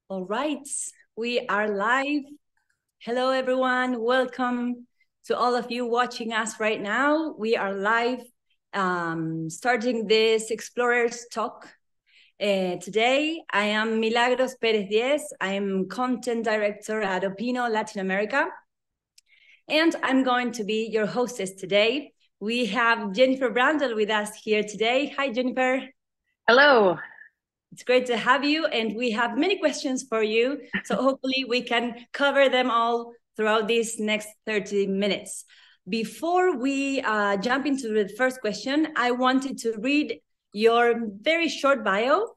All right, we are live. Hello, everyone. Welcome to all of you watching us right now. We are live, starting this Explorers Talk. Today, I am Milagros Perez Diez. I'm content director at Opino Latin America, and I'm going to be your hostess today. We have Jennifer Brandel with us here today. Hi, Jennifer. Hello. It's great to have you, and we have many questions for you. So hopefully we can cover them all throughout these next 30 minutes. Before we jump into the first question, I wanted to read your very short bio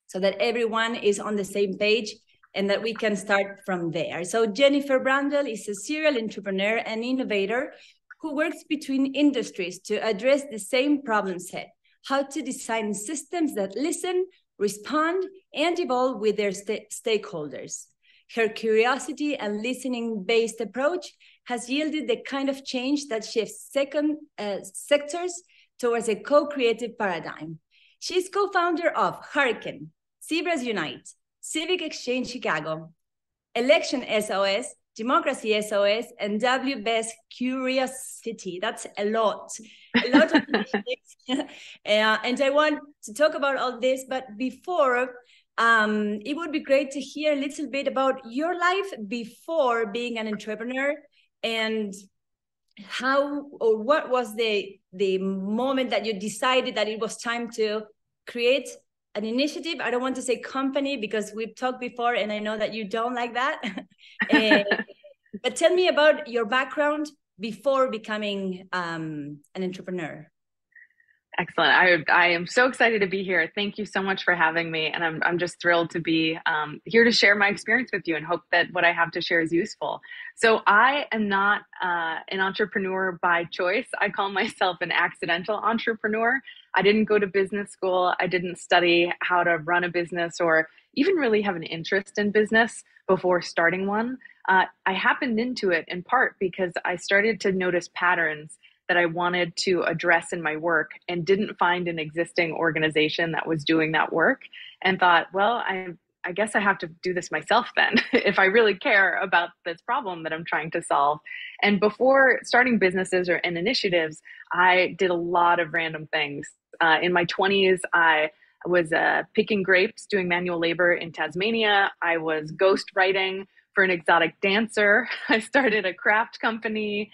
so that everyone is on the same page and that we can start from there. So Jennifer Brandel is a serial entrepreneur and innovator who works between industries to address the same problem set: how to design systems that listen, respond, and evolve with their stakeholders. Her curiosity and listening-based approach has yielded the kind of change that shifts sectors towards a co-creative paradigm. She's co-founder of Hurricane, Zebras Unite, Civic Exchange Chicago, Election SOS, Democracy SOS, and WBEST Curiosity. That's a lot of things. And I want to talk about all this, but before, it would be great to hear a little bit about your life before being an entrepreneur, and how or what was the moment that you decided that it was time to create an initiative. I don't want to say company because we've talked before and I know that you don't like that. But tell me about your background before becoming an entrepreneur. Excellent. I am so excited to be here. Thank you so much for having me. And I'm just thrilled to be here to share my experience with you and hope that what I have to share is useful. So I am not an entrepreneur by choice. I call myself an accidental entrepreneur. I didn't go to business school. I didn't study how to run a business or even really have an interest in business before starting one. I happened into it in part because I started to notice patterns that I wanted to address in my work and didn't find an existing organization that was doing that work, and thought, well, I guess I have to do this myself then if I really care about this problem that I'm trying to solve. And before starting businesses and initiatives, I did a lot of random things. In my 20s, I was picking grapes, doing manual labor in Tasmania. I was ghost writing for an exotic dancer. I started a craft company.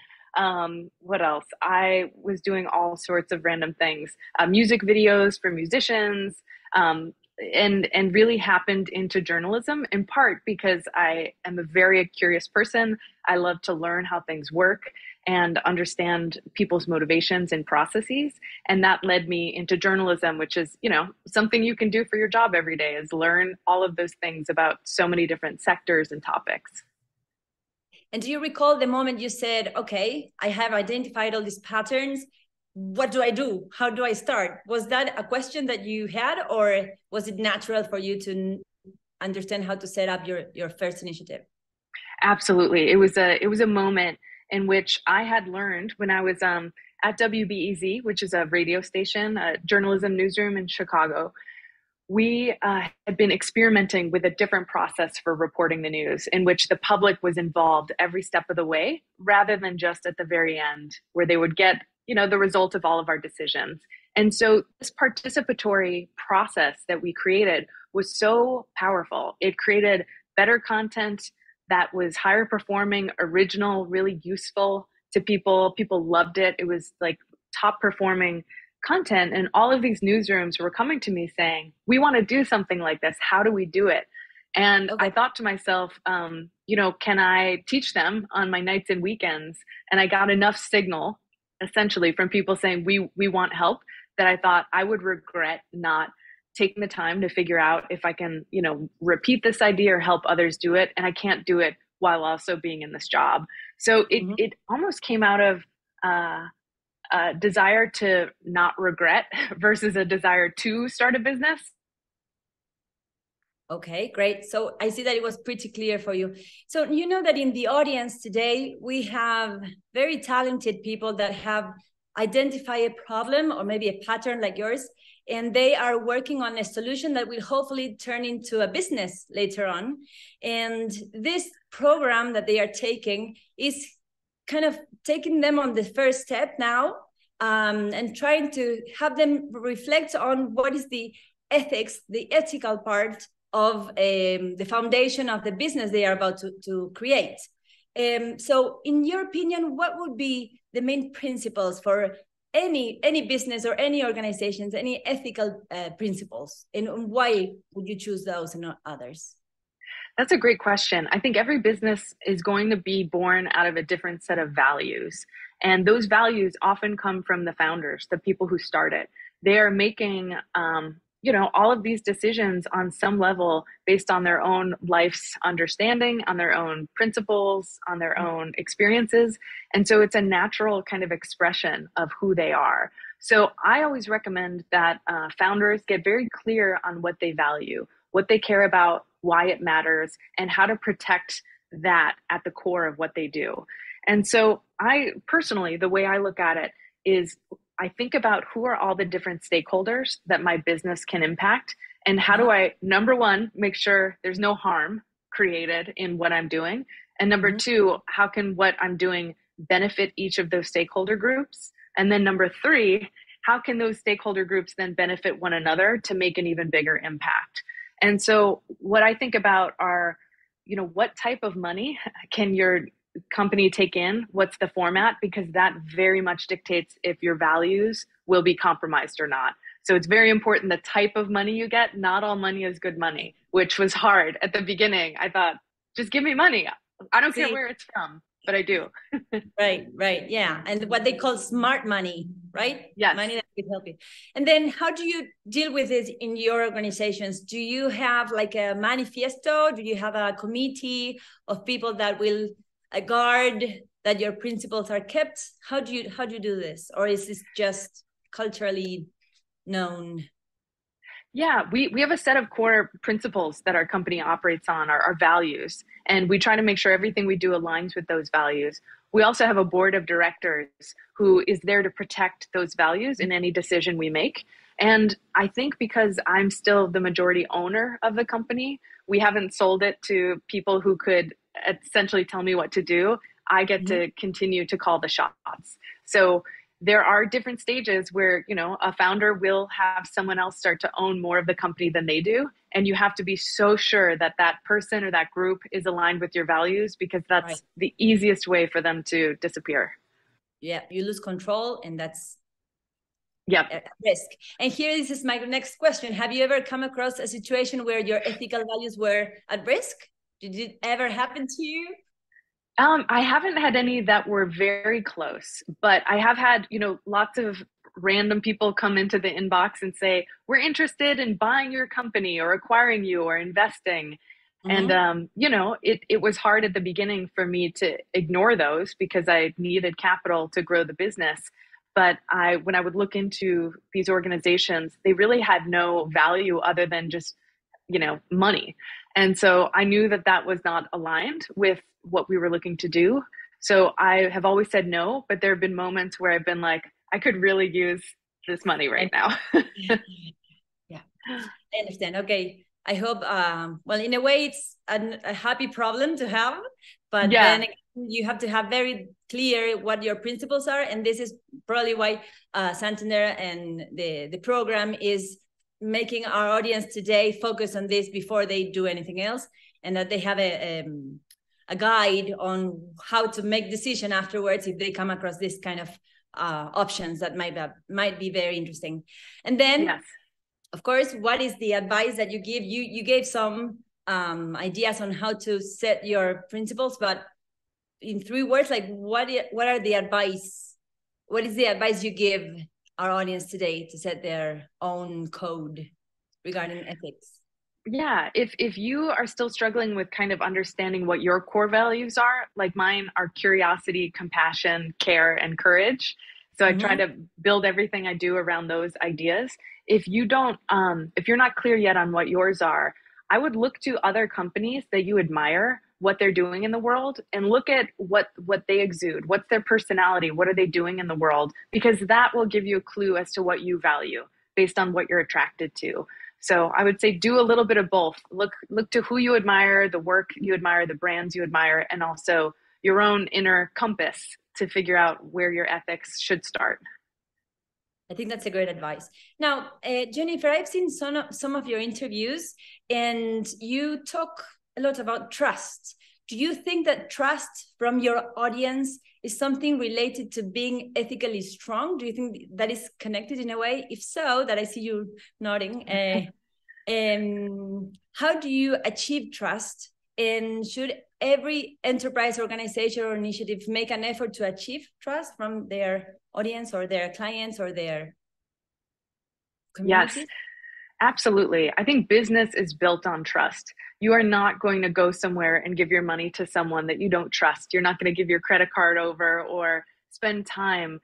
What else? I was doing all sorts of random things, music videos for musicians, and really happened into journalism in part because I am a very curious person. I love to learn how things work and understand people's motivations and processes. And that led me into journalism, which is, something you can do for your job every day, is learn all of those things about so many different sectors and topics. And do you recall the moment you said, okay, I have identified all these patterns. What do I do? How do I start? Was that a question that you had, or was it natural for you to understand how to set up your first initiative? Absolutely. It was a moment in which I had learned when I was at WBEZ, which is a radio station, a journalism newsroom in Chicago. We had been experimenting with a different process for reporting the news in which the public was involved every step of the way, rather than just at the very end where they would get, the result of all of our decisions. And so this participatory process that we created was so powerful. It created better content that was higher performing, original, really useful to people. People loved it. It was like top performing content, and all of these newsrooms were coming to me saying, we want to do something like this. How do we do it? And okay. I thought to myself, can I teach them on my nights and weekends? And I got enough signal essentially from people saying we want help, that I thought I would regret not taking the time to figure out if I can, repeat this idea or help others do it. And I can't do it while also being in this job. So it almost came out of a desire to not regret versus a desire to start a business. Okay, great. So I see that it was pretty clear for you. So you know that in the audience today, we have very talented people that have identify a problem or maybe a pattern like yours, and they are working on a solution that will hopefully turn into a business later on. And this program that they are taking is kind of taking them on the first step now, and trying to have them reflect on what is the ethics, the ethical part of the foundation of the business they are about to create. So in your opinion, what would be the main principles for any business or any organizations, any ethical principles, and why would you choose those and not others? That's a great question. I think every business is going to be born out of a different set of values. And those values often come from the founders, the people who start it. They are making, all of these decisions on some level based on their own life's understanding, on their own principles, on their own experiences. And so it's a natural kind of expression of who they are. So I always recommend that founders get very clear on what they value, what they care about, why it matters, and how to protect that at the core of what they do. And so I personally, the way I look at it is I think about who are all the different stakeholders that my business can impact, and how do I, number one, make sure there's no harm created in what I'm doing, and number two, how can what I'm doing benefit each of those stakeholder groups, and then number three, how can those stakeholder groups then benefit one another to make an even bigger impact. And so what I think about are, what type of money can your company take in? What's the format? Because that very much dictates if your values will be compromised or not. So it's very important the type of money you get. Not all money is good money, which was hard at the beginning. I thought, just give me money. I don't care where it's from, but I do. Right. Yeah. And what they call smart money, right? Yes. Money that can help you. And then how do you deal with it in your organizations? Do you have like a manifesto? Do you have a committee of people that will guard that your principles are kept? How do you do this? Or is this just culturally known? Yeah, we have a set of core principles that our company operates on, our values, and we try to make sure everything we do aligns with those values. We also have a board of directors who is there to protect those values in any decision we make. And I think because I'm still the majority owner of the company, we haven't sold it to people who could essentially tell me what to do. I get to continue to call the shots. So there are different stages where, a founder will have someone else start to own more of the company than they do. And you have to be so sure that that person or that group is aligned with your values, because that's the easiest way for them to disappear. Yeah, you lose control, and that's at risk. And here, this is my next question. Have you ever come across a situation where your ethical values were at risk? Did it ever happen to you? I haven't had any that were very close, but I have had, lots of random people come into the inbox and say, we're interested in buying your company or acquiring you or investing. And, it was hard at the beginning for me to ignore those because I needed capital to grow the business. But when I would look into these organizations, they really had no value other than just, money. And so I knew that that was not aligned with what we were looking to do. So I have always said no, but there have been moments where I've been like, I could really use this money right now. Yeah, I understand. Okay. I hope, well, in a way, it's a happy problem to have, but then you have to have very clear what your principles are. And this is probably why Santander and the program is making our audience today focus on this before they do anything else, and that they have a guide on how to make decision afterwards if they come across this kind of options that might be very interesting. And then, of course, what is the advice that you give? You gave some ideas on how to set your principles, but in 3 words, like what are the advice? What is the advice you give our audience today to set their own code regarding ethics? Yeah, if you are still struggling with kind of understanding what your core values are, like mine are curiosity, compassion, care, and courage. So I try to build everything I do around those ideas. If you're not clear yet on what yours are, I would look to other companies that you admire what they're doing in the world and look at what they exude. What's their personality? What are they doing in the world? Because that will give you a clue as to what you value based on what you're attracted to. So I would say do a little bit of both. Look to who you admire, the work you admire, the brands you admire, and also your own inner compass to figure out where your ethics should start. I think that's a great advice. Now, Jennifer, I've seen some of your interviews, and you talk a lot about trust. Do you think that trust from your audience is something related to being ethically strong? Do you think that is connected in a way? If so, that I see you nodding. How do you achieve trust? And should every enterprise, organization, or initiative make an effort to achieve trust from their audience or their clients or their communities? Yes, absolutely. I think business is built on trust. You are not going to go somewhere and give your money to someone that you don't trust. You're not going to give your credit card over or spend time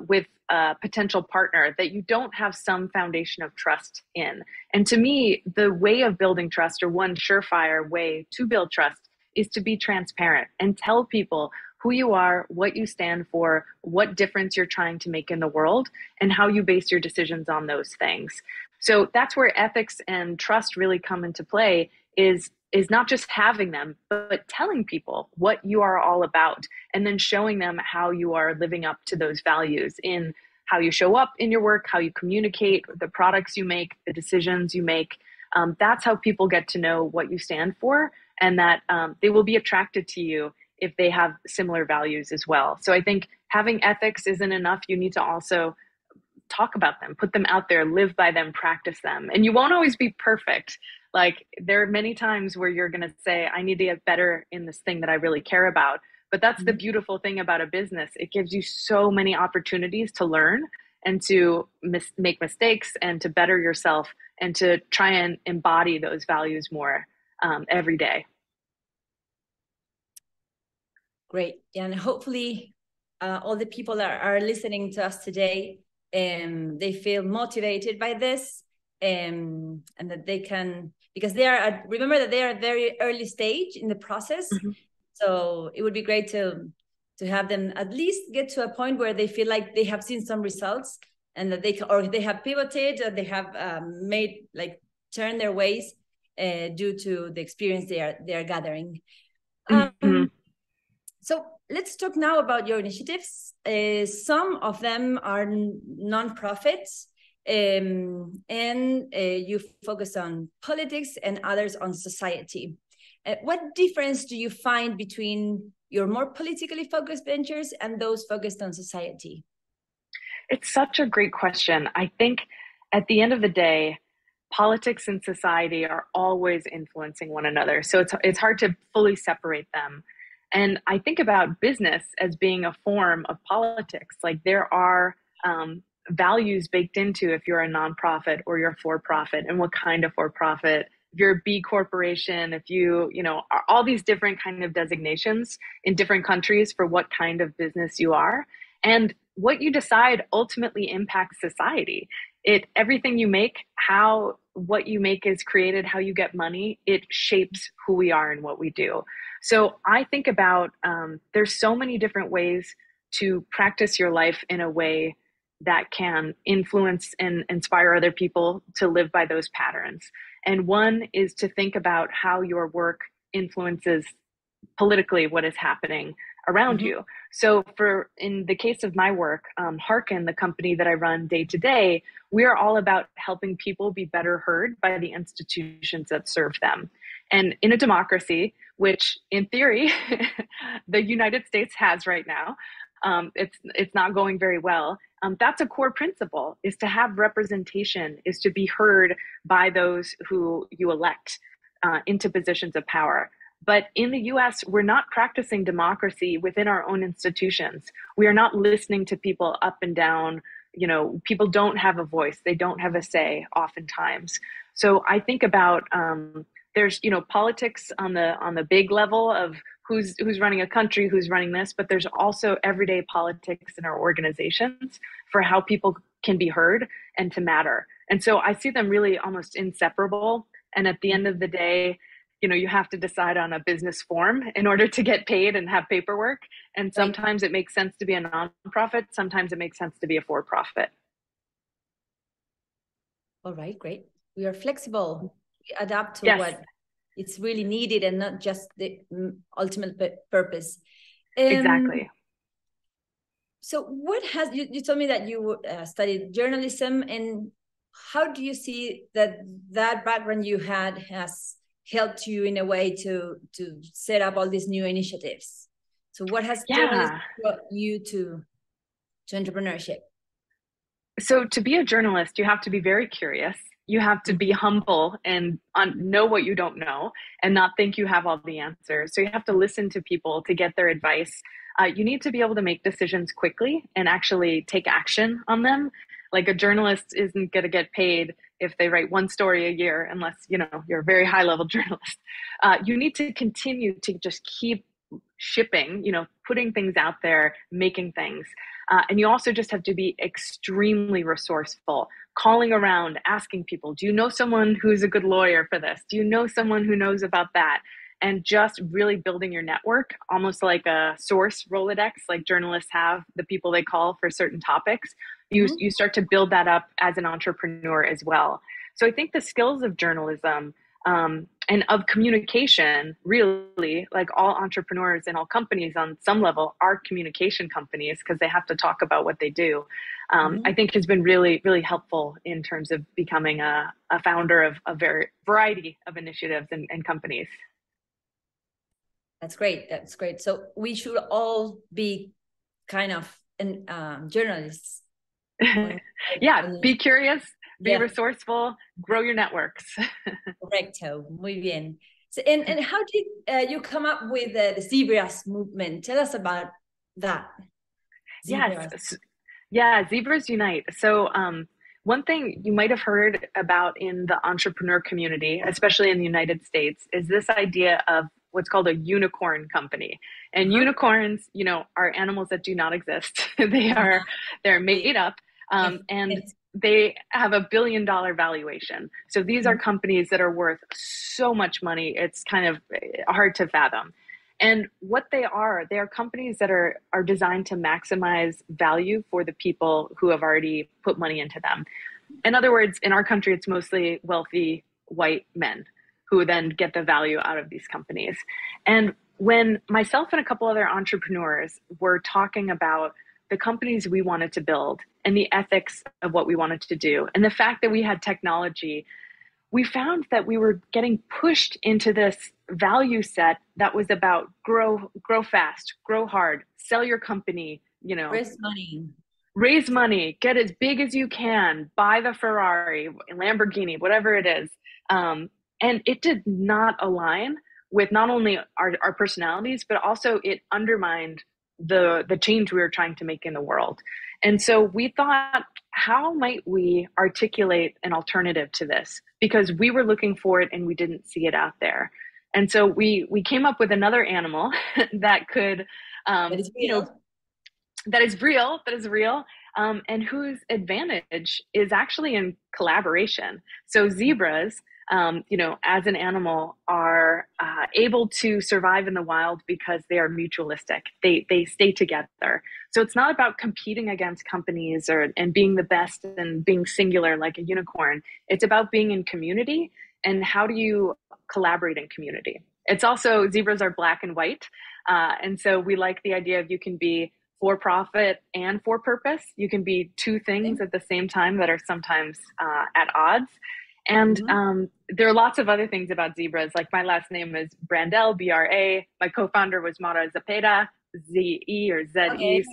with a potential partner that you don't have some foundation of trust in. And to me, the way of building trust, or one surefire way to build trust, is to be transparent and tell people who you are, what you stand for, what difference you're trying to make in the world, and how you base your decisions on those things. So that's where ethics and trust really come into play, is not just having them, but telling people what you are all about, and then showing them how you are living up to those values in how you show up in your work, how you communicate, the products you make, the decisions you make. That's how people get to know what you stand for, and that they will be attracted to you if they have similar values as well. So I think having ethics isn't enough. You need to also talk about them, put them out there, live by them, practice them. And you won't always be perfect. Like, there are many times where you're going to say, I need to get better in this thing that I really care about. But that's the beautiful thing about a business. It gives you so many opportunities to learn and to make mistakes and to better yourself and to try and embody those values more every day. Great. And hopefully all the people that are listening to us today, they feel motivated by this, and that they can, because they are, remember that they are at very early stage in the process. Mm-hmm. So it would be great to have them at least get to a point where they feel like they have seen some results, and that they have pivoted, or they have turn their ways due to the experience they are gathering. Mm-hmm. So let's talk now about your initiatives. Some of them are nonprofits, and you focus on politics, and others on society. What difference do you find between your more politically focused ventures and those focused on society? It's such a great question. I think at the end of the day, politics and society are always influencing one another. So it's hard to fully separate them. And I think about business as being a form of politics. Like, there are values baked into if you're a nonprofit or you're for-profit, and what kind of for-profit. If you're a B corporation, if you all these different kind of designations in different countries for what kind of business you are. And what you decide ultimately impacts society. Everything you make, what you make is created, how you get money, it shapes who we are and what we do. So I think about, there's so many different ways to practice your life in a way that can influence and inspire other people to live by those patterns. And one is to think about how your work influences politically what is happening around mm-hmm. you. So in the case of my work, Hearken, the company that I run day to day, we are all about helping people be better heard by the institutions that serve them. And in a democracy, which in theory, the United States has right now, it's not going very well. That's a core principle, is to have representation, is to be heard by those who you elect into positions of power. But in the US, we're not practicing democracy within our own institutions. We are not listening to people up and down. People don't have a voice. They don't have a say oftentimes. So I think about, there's, politics on the big level of who's running a country, who's running this, but there's also everyday politics in our organizations for how people can be heard and to matter. And so I see them really almost inseparable. And at the end of the day, you have to decide on a business form in order to get paid and have paperwork. And sometimes it makes sense to be a nonprofit. Sometimes it makes sense to be a for-profit. All right, great. We are flexible. We adapt to Yes. what it's really needed and not just the ultimate purpose. Exactly. So what has, you told me that you studied journalism, and how do you see that background you had has helped you in a way to set up all these new initiatives? So what has journalism brought you to entrepreneurship? So to be a journalist, you have to be very curious. You have to be humble and know what you don't know and not think you have all the answers. So you have to listen to people to get their advice. You need to be able to make decisions quickly and actually take action on them. Like a journalist isn't going to get paid if they write one story a year, unless, you're a very high level journalist. You need to continue to just keep shipping, putting things out there, making things. And you also just have to be extremely resourceful, calling around, asking people, do you know someone who's a good lawyer for this? Do you know someone who knows about that? And just really building your network, almost like a source Rolodex, like journalists have the people they call for certain topics. You start to build that up as an entrepreneur as well. So I think the skills of journalism and of communication, really, like all entrepreneurs and all companies on some level are communication companies because they have to talk about what they do. I think has been really, really helpful in terms of becoming a founder of a variety of initiatives and companies. That's great. That's great. So we should all be kind of journalists. Yeah, be curious, be resourceful, grow your networks. Correcto. Muy bien. So, and how did you come up with the Zebras movement? Tell us about that. Zebras. Yeah, Zebras Unite. So one thing you might have heard about in the entrepreneur community, especially in the United States, is this idea of what's called a unicorn company. And unicorns, are animals that do not exist. They're made up. And they have $1 billion valuation. So these are companies that are worth so much money. It's kind of hard to fathom. And what they are companies that are designed to maximize value for the people who have already put money into them. In other words, in our country, it's mostly wealthy white men who then get the value out of these companies. And when myself and a couple other entrepreneurs were talking about the companies we wanted to build and the ethics of what we wanted to do, and the fact that we had technology, we found that we were getting pushed into this value set that was about grow fast, grow hard, sell your company, raise money, get as big as you can, buy the Ferrari, Lamborghini, whatever it is. And it did not align with not only our personalities, but also it undermined the change we were trying to make in the world. And so we thought, how might we articulate an alternative to this? Because we were looking for it and we didn't see it out there. And so we came up with another animal that could, that is real, and whose advantage is actually in collaboration. So zebras, as an animal, are able to survive in the wild because they are mutualistic. They stay together. So it's not about competing against companies and being the best and being singular like a unicorn. It's about being in community and how do you collaborate in community. It's also, zebras are black and white. And so we like the idea of you can be for profit and for purpose. You can be two things at the same time that are sometimes at odds. And there are lots of other things about zebras. Like my last name is Brandel, B-R-A. My co-founder was Mara Zepeda, Z-E or Z-E.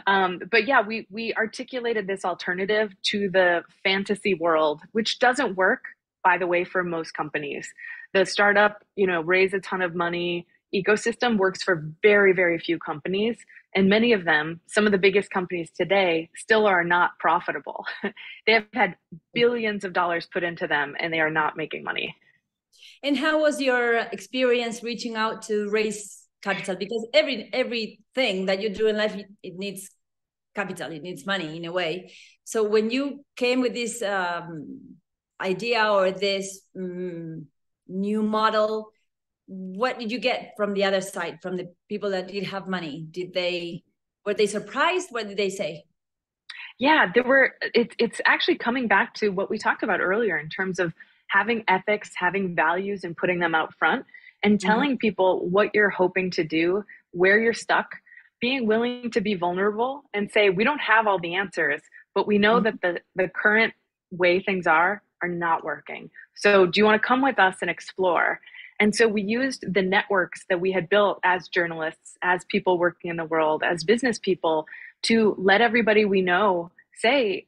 But yeah, we articulated this alternative to the fantasy world, which doesn't work, by the way, for most companies. The startup, raise a ton of money ecosystem works for very, very few companies. And many of them, some of the biggest companies today, still are not profitable. They have had billions of dollars put into them and they are not making money. And how was your experience reaching out to raise capital? Because everything that you do in life, it needs capital, it needs money in a way. So when you came with this idea or this new model. What did you get from the other side, from the people that did have money? Were they surprised? What did they say? Yeah, it's actually coming back to what we talked about earlier in terms of having ethics, having values, and putting them out front and Mm-hmm. telling people what you're hoping to do, where you're stuck, being willing to be vulnerable and say, we don't have all the answers, but we know that the current way things are not working. So do you want to come with us and explore? And so we used the networks that we had built as journalists, as people working in the world, as business people to let everybody we know say,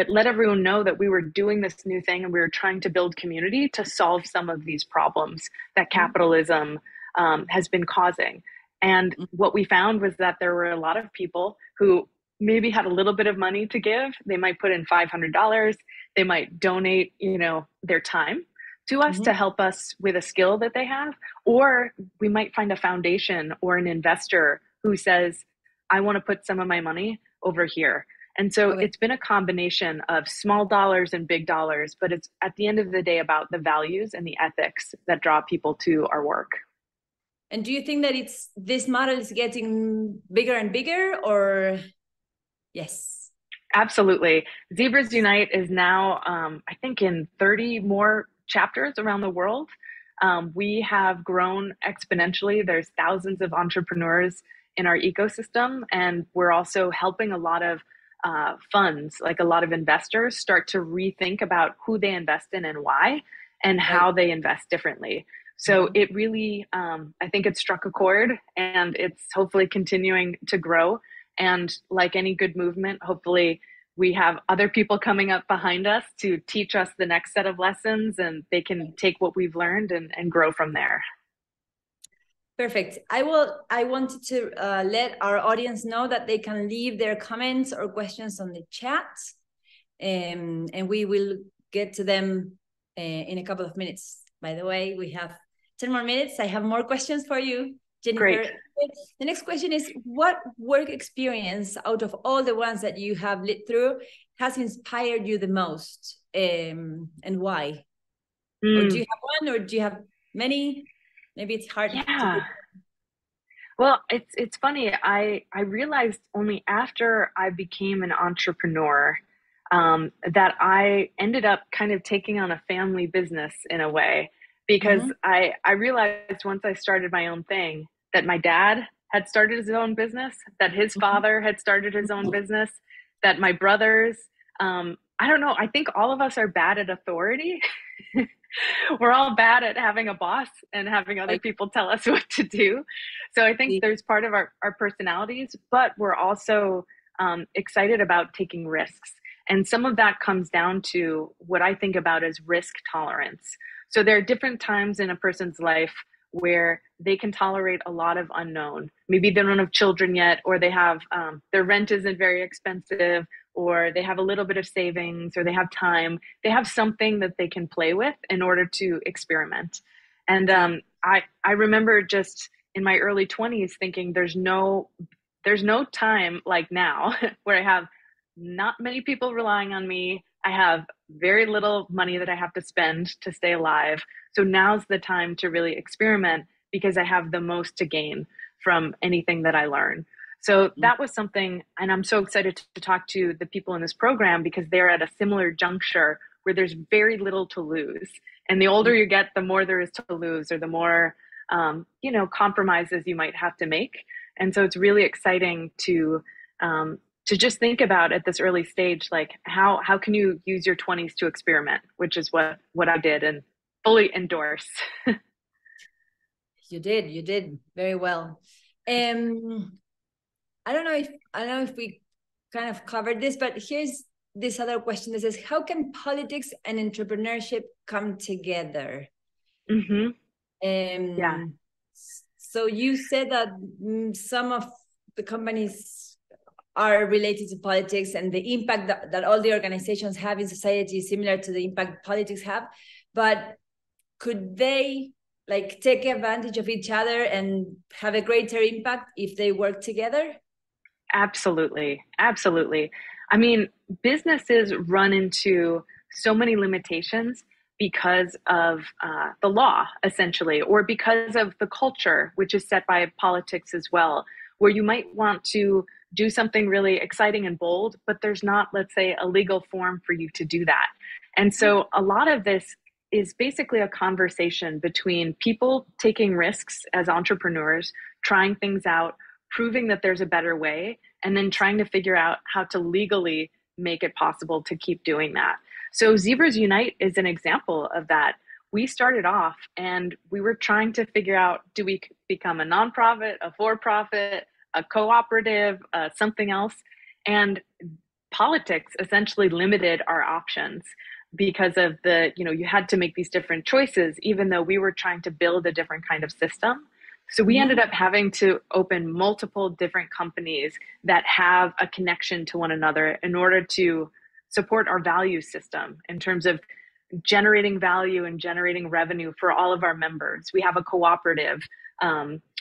let everyone know that we were doing this new thing and we were trying to build community to solve some of these problems that capitalism has been causing. And what we found was that there were a lot of people who maybe had a little bit of money to give. They might put in $500. They might donate, their time to us Mm-hmm. to help us with a skill that they have. Or we might find a foundation or an investor who says, I want to put some of my money over here. And so Okay. it's been a combination of small dollars and big dollars, but it's at the end of the day about the values and the ethics that draw people to our work. And do you think that this model is getting bigger and bigger, or yes? Absolutely. Zebras Unite is now, I think, in 30 more chapters around the world. We have grown exponentially. There's thousands of entrepreneurs in our ecosystem, and we're also helping a lot of funds, like a lot of investors, start to rethink about who they invest in and why, and Right. how they invest differently. So it really, I think it struck a chord, and it's hopefully continuing to grow. And like any good movement, hopefully we have other people coming up behind us to teach us the next set of lessons, and they can take what we've learned and grow from there. Perfect. I wanted to let our audience know that they can leave their comments or questions on the chat, and we will get to them in a couple of minutes. By the way, we have 10 more minutes. I have more questions for you, Jennifer. Great. The next question is, what work experience out of all the ones that you have lived through has inspired you the most, and why? Or do you have one, or do you have many? Maybe it's hard to Yeah. pick. Well, it's funny. I realized only after I became an entrepreneur that I ended up kind of taking on a family business in a way, because Mm-hmm. I realized once I started my own thing that my dad had started his own business, that his father had started his own business, that my brothers, I don't know, I think all of us are bad at authority. We're all bad at having a boss and having other Right. people tell us what to do. So I think there's part of our personalities, but we're also excited about taking risks. And some of that comes down to what I think about as risk tolerance. So there are different times in a person's life where they can tolerate a lot of unknown. Maybe they don't have children yet, or they have their rent isn't very expensive, or they have a little bit of savings, or they have time. They have something that they can play with in order to experiment. And I remember just in my early 20s thinking there's no time like now where I have not many people relying on me. I have very little money that I have to spend to stay alive. So now's the time to really experiment because I have the most to gain from anything that I learn. So that was something, and I'm so excited to talk to the people in this program because they're at a similar juncture where there's very little to lose. And the older you get, the more there is to lose, or the more, compromises you might have to make. And so it's really exciting to just think about at this early stage, like how can you use your 20s to experiment, which is what I did and fully endorse. You did very well. I don't know if we kind of covered this, but here's this other question that says, how can politics and entrepreneurship come together? Mm-hmm. Yeah. So you said that some of the companies are related to politics, and the impact that all the organizations have in society is similar to the impact politics have, but could they like take advantage of each other and have a greater impact if they work together? Absolutely. Absolutely. I mean, businesses run into so many limitations because of the law, essentially, or because of the culture, which is set by politics as well, where you might want to do something really exciting and bold, but there's not, let's say, a legal form for you to do that. And so a lot of this is basically a conversation between people taking risks as entrepreneurs, trying things out, proving that there's a better way, and then trying to figure out how to legally make it possible to keep doing that. So Zebras Unite is an example of that. We started off and we were trying to figure out, do we become a nonprofit, a for-profit, a cooperative, something else? And politics essentially limited our options because of you had to make these different choices, even though we were trying to build a different kind of system. So we ended up having to open multiple different companies that have a connection to one another in order to support our value system in terms of generating value and generating revenue for all of our members. We have a cooperative,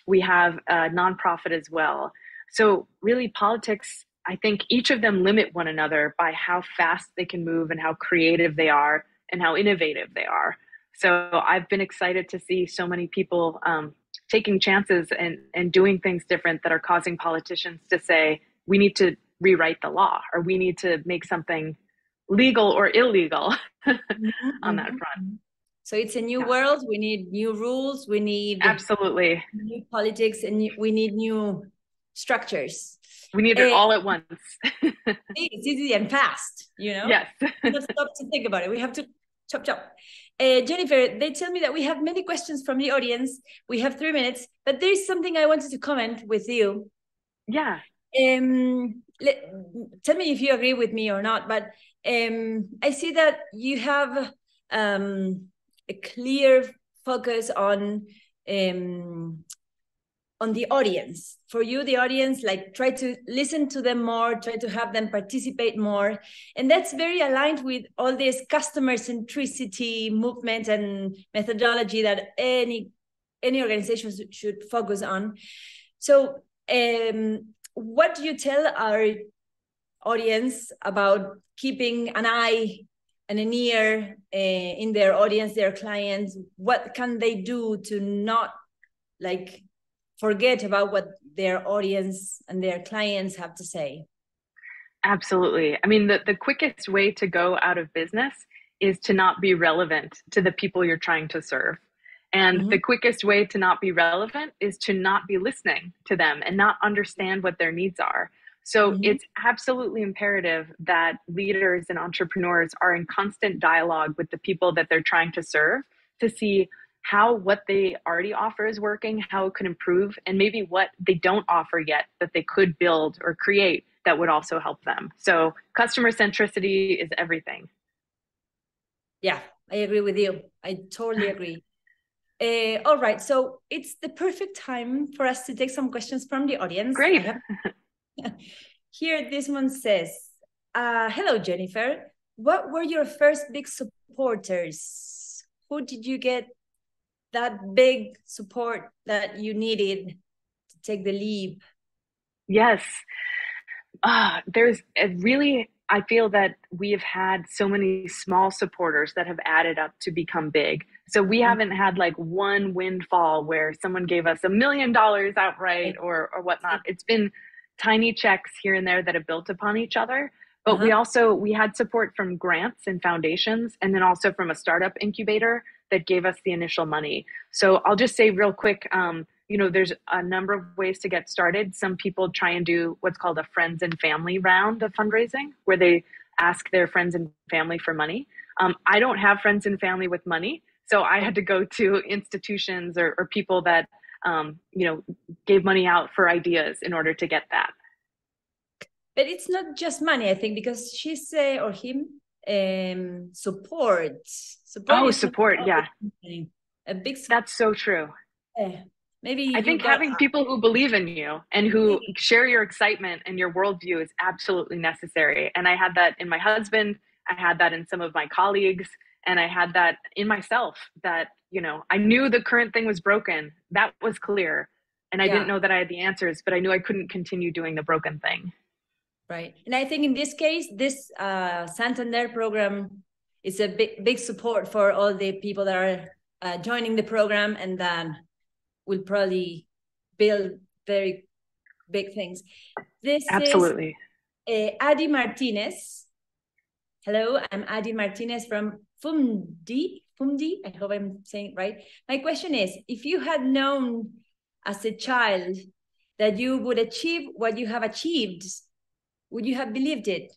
we have a nonprofit as well. So really politics, I think each of them limit one another by how fast they can move and how creative they are and how innovative they are. So I've been excited to see so many people taking chances and doing things different that are causing politicians to say, we need to rewrite the law, or we need to make something legal or illegal on that front. So it's a new world. We need new rules. We need absolutely new politics, and we need new structures. We need it all at once. It's easy and fast, Yes. We don't stop to think about it. We have to chop. Jennifer, they tell me that we have many questions from the audience. We have 3 minutes, but there is something I wanted to comment with you. Yeah. Tell me if you agree with me or not, but I see that you have a clear focus on the audience. For you, the audience, like, try to listen to them more, try to have them participate more. And that's very aligned with all this customer centricity movement and methodology that any organization should focus on. So what do you tell our audience about keeping an eye and an ear in their audience, their clients? What can they do to not forget about what their audience and their clients have to say? Absolutely. I mean, the quickest way to go out of business is to not be relevant to the people you're trying to serve. And the quickest way to not be relevant is to not be listening to them and not understand what their needs are. So it's absolutely imperative that leaders and entrepreneurs are in constant dialogue with the people that they're trying to serve to see how what they already offer is working, how it could improve, and maybe what they don't offer yet that they could build or create that would also help them. So customer centricity is everything. Yeah, I agree with you. I totally agree. All right, so it's the perfect time for us to take some questions from the audience. Great. Here, this one says, hello, Jennifer. What were your first big supporters? Who did you get that big support that you needed to take the leap? Yes. There's a really, I feel that we have had so many small supporters that have added up to become big. So we haven't had like one windfall where someone gave us $1 million outright or whatnot. It's been tiny checks here and there that have built upon each other. But we had support from grants and foundations, and then also from a startup incubator that gave us the initial money. So I'll just say real quick, there's a number of ways to get started. Some people try and do what's called a friends and family round of fundraising, where they ask their friends and family for money. I don't have friends and family with money, so I had to go to institutions or people that gave money out for ideas in order to get that. But it's not just money, I think, because she's or him support. Oh, support, yeah. A big support. That's so true. Maybe I think having people who believe in you and who share your excitement and your worldview is absolutely necessary. And I had that in my husband. I had that in some of my colleagues. And I had that in myself that, I knew the current thing was broken. That was clear. And I didn't know that I had the answers, but I knew I couldn't continue doing the broken thing. Right. And I think in this case, this Santander program it's a big support for all the people that are joining the program, and then will probably build very big things. This Absolutely. is Adi Martinez. Hello, I'm Adi Martinez from Fumdi. I hope I'm saying it right. My question is, if you had known as a child that you would achieve what you have achieved, would you have believed it?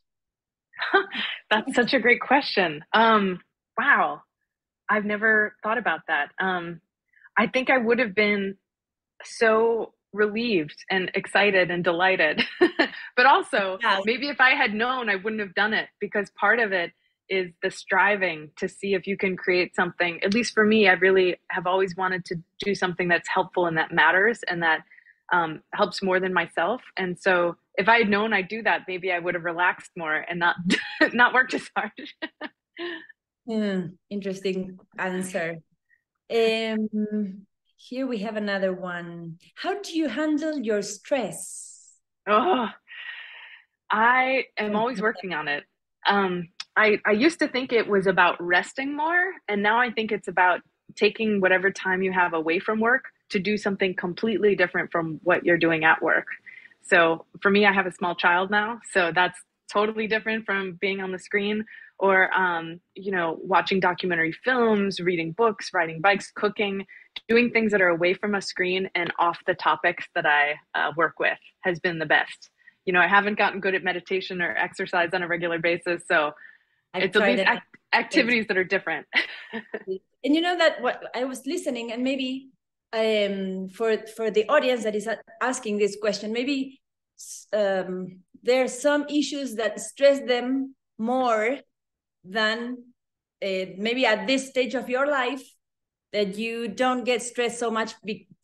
That's such a great question. Wow. I've never thought about that. I think I would have been so relieved and excited and delighted. But also, Yes. maybe if I had known, I wouldn't have done it, because part of it is the striving to see if you can create something. At least for me, I really have always wanted to do something that's helpful and that matters and that helps more than myself. And so if I had known I'd do that, maybe I would have relaxed more and not not worked as hard. Interesting answer. Here we have another one. How do you handle your stress? Oh, I am always working on it. I used to think it was about resting more, and now I think it's about taking whatever time you have away from work to do something completely different from what you're doing at work. So for me, I have a small child now, so that's totally different from being on the screen or watching documentary films, reading books, riding bikes, cooking, doing things that are away from a screen and off the topics that I work with has been the best. I haven't gotten good at meditation or exercise on a regular basis, so it's at least activities that are different. And you know that what I was listening, and maybe for the audience that is asking this question, maybe there are some issues that stress them more than maybe at this stage of your life, that you don't get stressed so much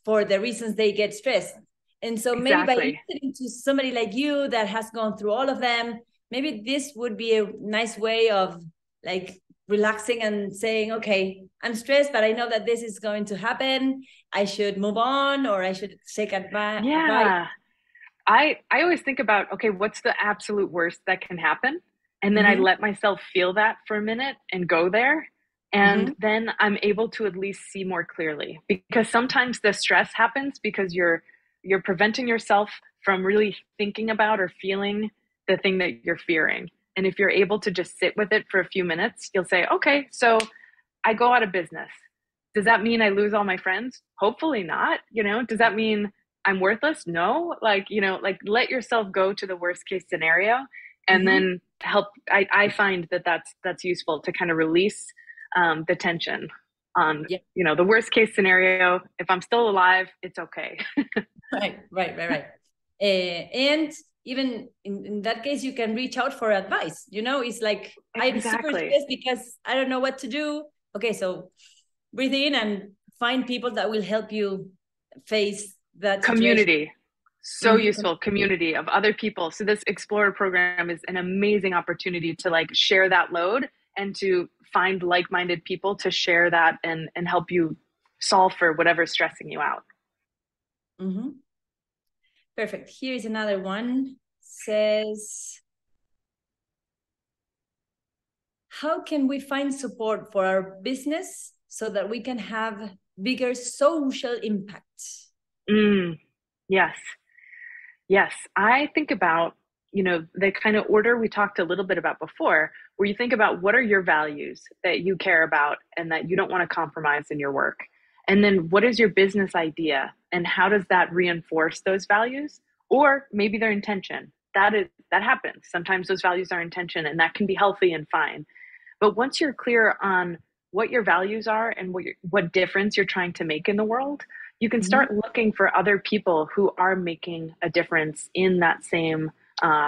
for the reasons they get stressed. And so maybe by listening to somebody like you that has gone through all of them, maybe this would be a nice way of like relaxing and saying, okay, I'm stressed, but I know that this is going to happen. I should move on, or I should take advice. Yeah. I always think about, okay, what's the absolute worst that can happen? And then I let myself feel that for a minute and go there. And then I'm able to at least see more clearly, because sometimes the stress happens because you're preventing yourself from really thinking about or feeling the thing that you're fearing. And if you're able to just sit with it for a few minutes, you'll say, okay, so I go out of business. Does that mean I lose all my friends? Hopefully not. Does that mean I'm worthless? No. Like let yourself go to the worst case scenario and then help. I find that that's useful to kind of release the tension on, the worst case scenario. If I'm still alive, it's okay. Right. And even in that case, you can reach out for advice. It's like, I'm super stressed because I don't know what to do. Okay, so breathe in and find people that will help you face that community. So useful. Community of other people. So this Explorer program is an amazing opportunity to like share that load and to find like-minded people to share that and help you solve for whatever's stressing you out. Perfect. Here is another one. Says, how can we find support for our business so that we can have bigger social impact? Yes. I think about, the kind of order we talked a little bit about before, where you think about what are your values that you care about and that you don't want to compromise in your work. And then what is your business idea and how does that reinforce those values? Or maybe their intention. That happens. Sometimes those values are intention, and that can be healthy and fine. But once you're clear on what your values are and what difference you're trying to make in the world, you can start looking for other people who are making a difference in that same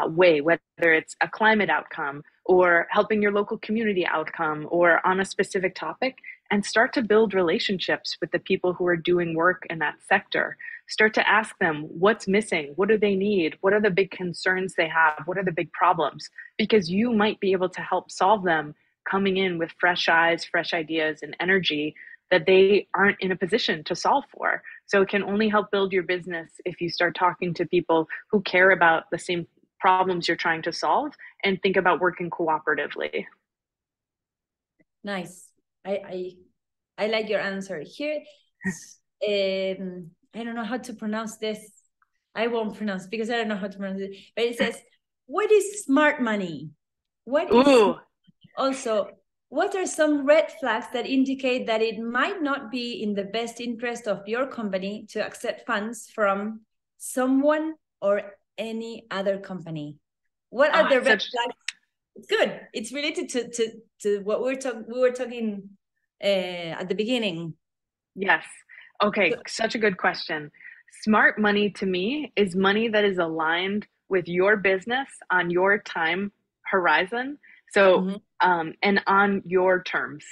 way, whether it's a climate outcome or helping your local community outcome or on a specific topic, and start to build relationships with the people who are doing work in that sector. Start to ask them what's missing, what do they need, what are the big concerns they have, what are the big problems, because you might be able to help solve them, coming in with fresh eyes, fresh ideas, and energy that they aren't in a position to solve for. So it can only help build your business if you start talking to people who care about the same problems you're trying to solve and think about working cooperatively. Nice. I like your answer here. I don't know how to pronounce this. I won't pronounce because I don't know how to pronounce it. But it says, "What is smart money? What is Ooh. also, what are some red flags that indicate that it might not be in the best interest of your company to accept funds from someone or any other company?" What are the red flags? It's good. It's related to what we were talking at the beginning. Yes. Okay, such a good question. Smart money to me is money that is aligned with your business on your time horizon. So, and on your terms.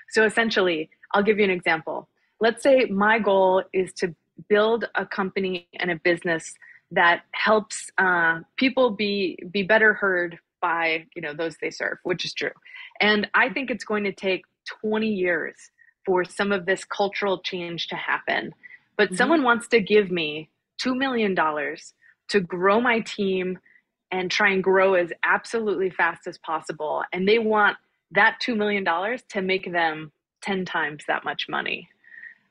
So essentially, I'll give you an example. Let's say my goal is to build a company and a business that helps people be better heard by those they serve, which is true. And I think it's going to take 20 years for some of this cultural change to happen. But someone wants to give me $2 million to grow my team and try and grow as absolutely fast as possible. And they want that $2 million to make them 10 times that much money.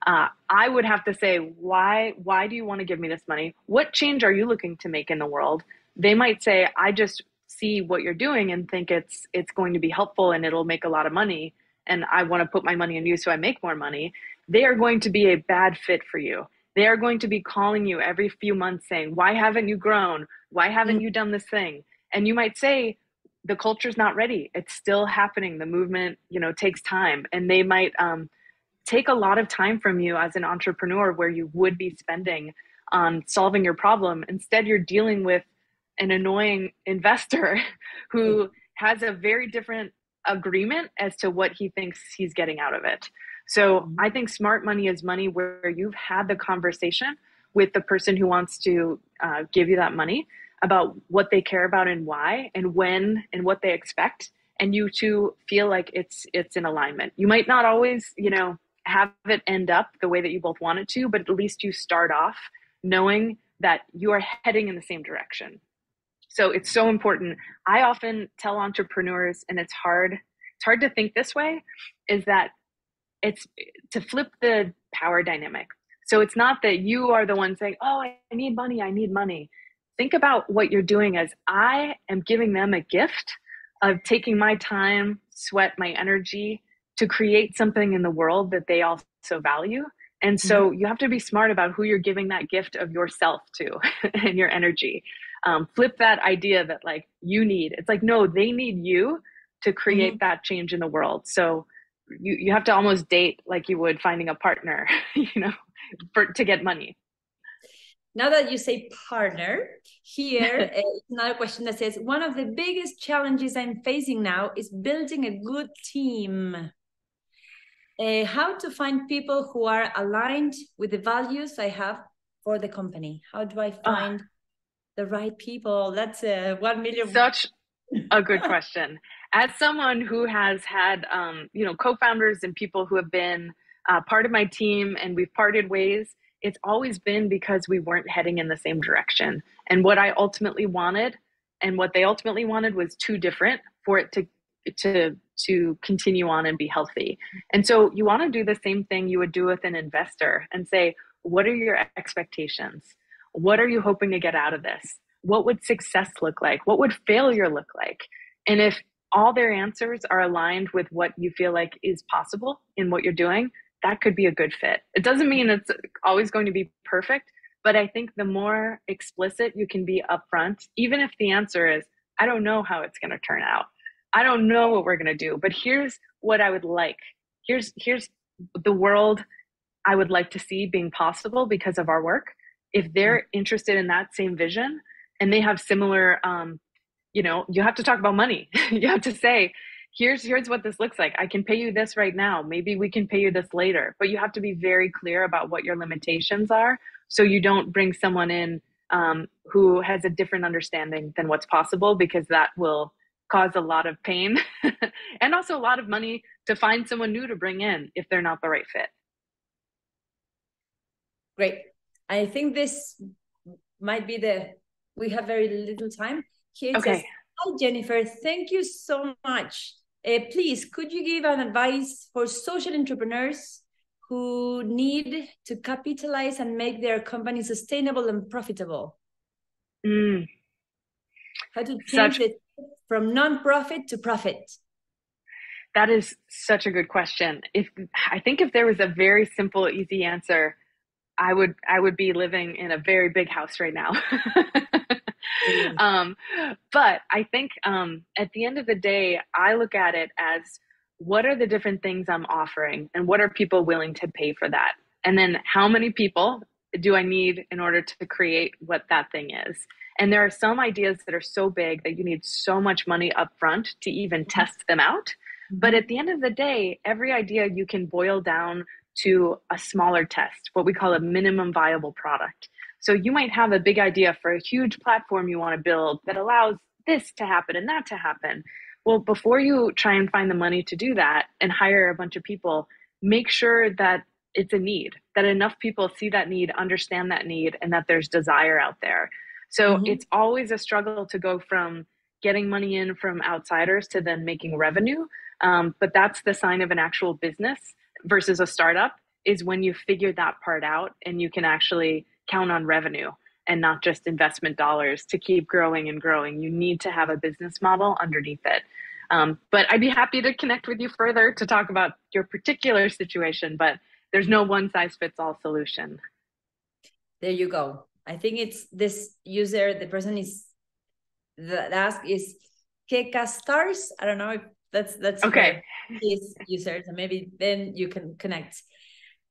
I would have to say, why do you want to give me this money? What change are you looking to make in the world? They might say, I just see what you're doing and think it's going to be helpful and it'll make a lot of money, and I want to put my money in you so I make more money. They are going to be a bad fit for you. They are going to be calling you every few months saying, why haven't you grown? Why haven't you done this thing? And you might say, the culture's not ready. It's still happening. The movement, takes time. And they might take a lot of time from you as an entrepreneur where you would be spending on solving your problem. Instead, you're dealing with an annoying investor who has a very different agreement as to what he thinks he's getting out of it. So I think smart money is money where you've had the conversation with the person who wants to give you that money about what they care about and why and when and what they expect, and you two feel like it's in alignment. You might not always, have it end up the way that you both want it to, but at least you start off knowing that you are heading in the same direction. So it's so important. I often tell entrepreneurs, and it's hard to think this way, is that it's to flip the power dynamic. So it's not that you are the one saying, oh, I need money. Think about what you're doing as, I am giving them a gift of taking my time, sweat, my energy to create something in the world that they also value. And so you have to be smart about who you're giving that gift of yourself to and your energy. Flip that idea that like you need. It's like, no, they need you to create that change in the world. So you have to almost date like you would finding a partner, to get money. Now that you say partner, here another question that says, one of the biggest challenges I'm facing now is building a good team. How to find people who are aligned with the values I have for the company? How do I find the right people? That's 1 million. Such a good question. As someone who has had, co-founders and people who have been part of my team and we've parted ways, it's always been because we weren't heading in the same direction. And what I ultimately wanted and what they ultimately wanted was too different for it to continue on and be healthy. And so you want to do the same thing you would do with an investor and say, what are your expectations? What are you hoping to get out of this? What would success look like? What would failure look like? And if all their answers are aligned with what you feel like is possible in what you're doing, that could be a good fit. It doesn't mean it's always going to be perfect, but I think the more explicit you can be upfront, even if the answer is, I don't know how it's going to turn out. I don't know what we're going to do, but here's what I would like. Here's the world I would like to see being possible because of our work. If they're interested in that same vision and they have similar, you have to talk about money. You have to say, here's what this looks like. I can pay you this right now. Maybe we can pay you this later, but you have to be very clear about what your limitations are. So you don't bring someone in who has a different understanding than what's possible, because that will cause a lot of pain and also a lot of money to find someone new to bring in if they're not the right fit. Great. I think this might be we have very little time. Here it says, hi, Jennifer. Thank you so much Please, could you give an advice for social entrepreneurs who need to capitalize and make their company sustainable and profitable? How to change it from non-profit to profit? That is such a good question. I think if there was a very simple, easy answer, I would be living in a very big house right now. um, but I think at the end of the day, I look at it as what are the different things I'm offering and what are people willing to pay for that? And then how many people do I need in order to create what that thing is? And there are some ideas that are so big that you need so much money up front to even test them out. But at the end of the day, every idea you can boil down to a smaller test, what we call a minimum viable product. So you might have a big idea for a huge platform you want to build that allows this to happen and that to happen. Well, before you try and find the money to do that and hire a bunch of people, make sure that it's a need, that enough people see that need, understand that need, and that there's desire out there. So it's always a struggle to go from getting money in from outsiders to then making revenue. But that's the sign of an actual business versus a startup, is when you figure that part out and you can actually count on revenue and not just investment dollars to keep growing and growing. You need to have a business model underneath it. But I'd be happy to connect with you further to talk about your particular situation, but there's no one size fits all solution. There you go. I think it's this user, the person is, the ask is Keka Stars. I don't know if that's okay. His user, so maybe then you can connect.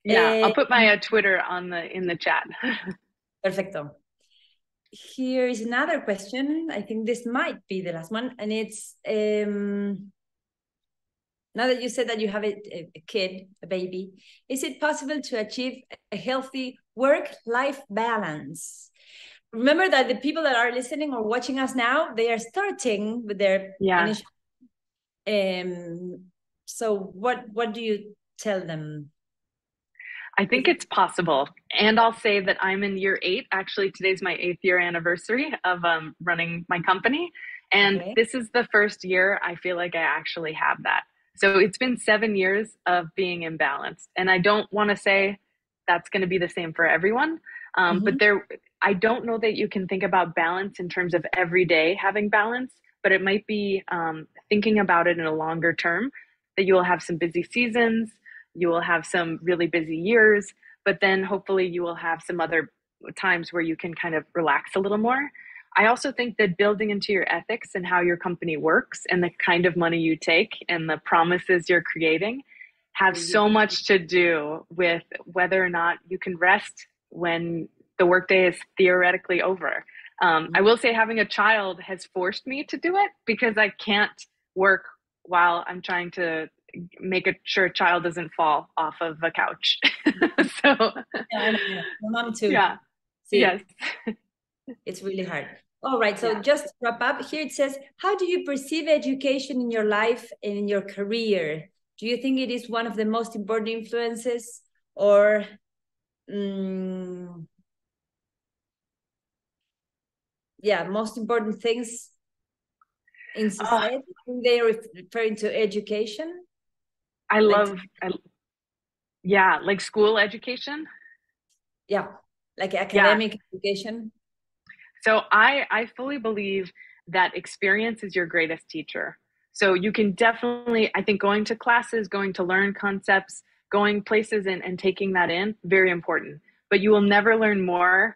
Yeah, I'll put my Twitter in the chat. Perfecto. Here is another question. I think this might be the last one, and it's now that you said that you have a kid, a baby, is it possible to achieve a healthy work-life balance? Remember that the people that are listening or watching us now, they are starting with their initial. So what do you tell them? I think it's possible. And I'll say that I'm in year 8. Actually, today's my 8th year anniversary of running my company. And this is the first year I feel like I actually have that. So it's been 7 years of being imbalanced. And I don't want to say that's going to be the same for everyone. But I don't know that you can think about balance in terms of every day having balance, but it might be thinking about it in a longer term, that you will have some busy seasons, you will have some really busy years, but then hopefully you will have some other times where you can kind of relax a little more. I also think that building into your ethics and how your company works and the kind of money you take and the promises you're creating have so much to do with whether or not you can rest when the workday is theoretically over. I will say having a child has forced me to do it because I can't work while I'm trying to make sure a child doesn't fall off of a couch. So yeah, mom too. Yeah. See, yes. It's really hard. All right. So just to wrap up here, it says, how do you perceive education in your life and in your career? Do you think it is one of the most important influences, or most important things in society? I think they are referring to education. Like school education. Yeah, like academic education. So I fully believe that experience is your greatest teacher. So you can definitely, I think going to classes, going to learn concepts, going places and taking that in, very important. But you will never learn more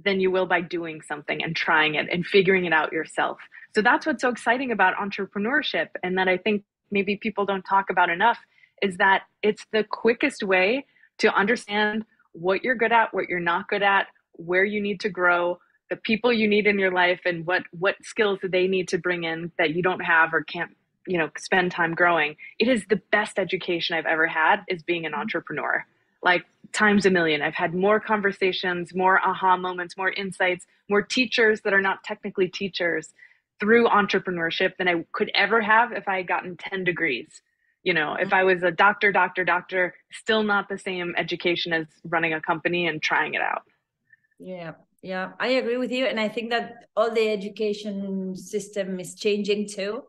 than you will by doing something and trying it and figuring it out yourself. So that's what's so exciting about entrepreneurship, and that I think maybe people don't talk about enough, is that it's the quickest way to understand what you're good at, what you're not good at, where you need to grow, the people you need in your life, and what skills they need to bring in that you don't have or can't, spend time growing. It is the best education I've ever had, is being an entrepreneur. Like times a million. I've had more conversations, more aha moments, more insights, more teachers that are not technically teachers through entrepreneurship than I could ever have if I had gotten 10 degrees. If I was a doctor, still not the same education as running a company and trying it out. Yeah, I agree with you. And I think that all the education system is changing too.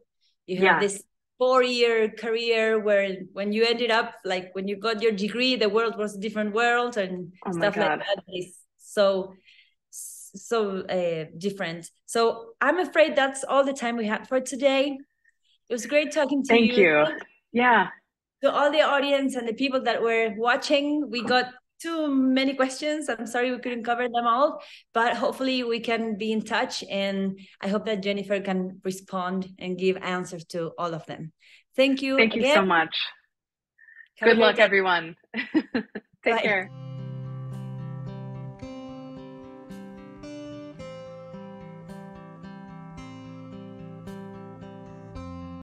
You have this 4-year career where when you ended up, like when you got your degree, the world was a different world and stuff like that is so different. So I'm afraid that's all the time we had for today. It was great talking to you. Thank you. Yeah. To all the audience and the people that were watching, we got too many questions. I'm sorry we couldn't cover them all, but hopefully we can be in touch, and I hope that Jennifer can respond and give answers to all of them. Thank you again. Thank you so much. Good luck, everyone. Take care.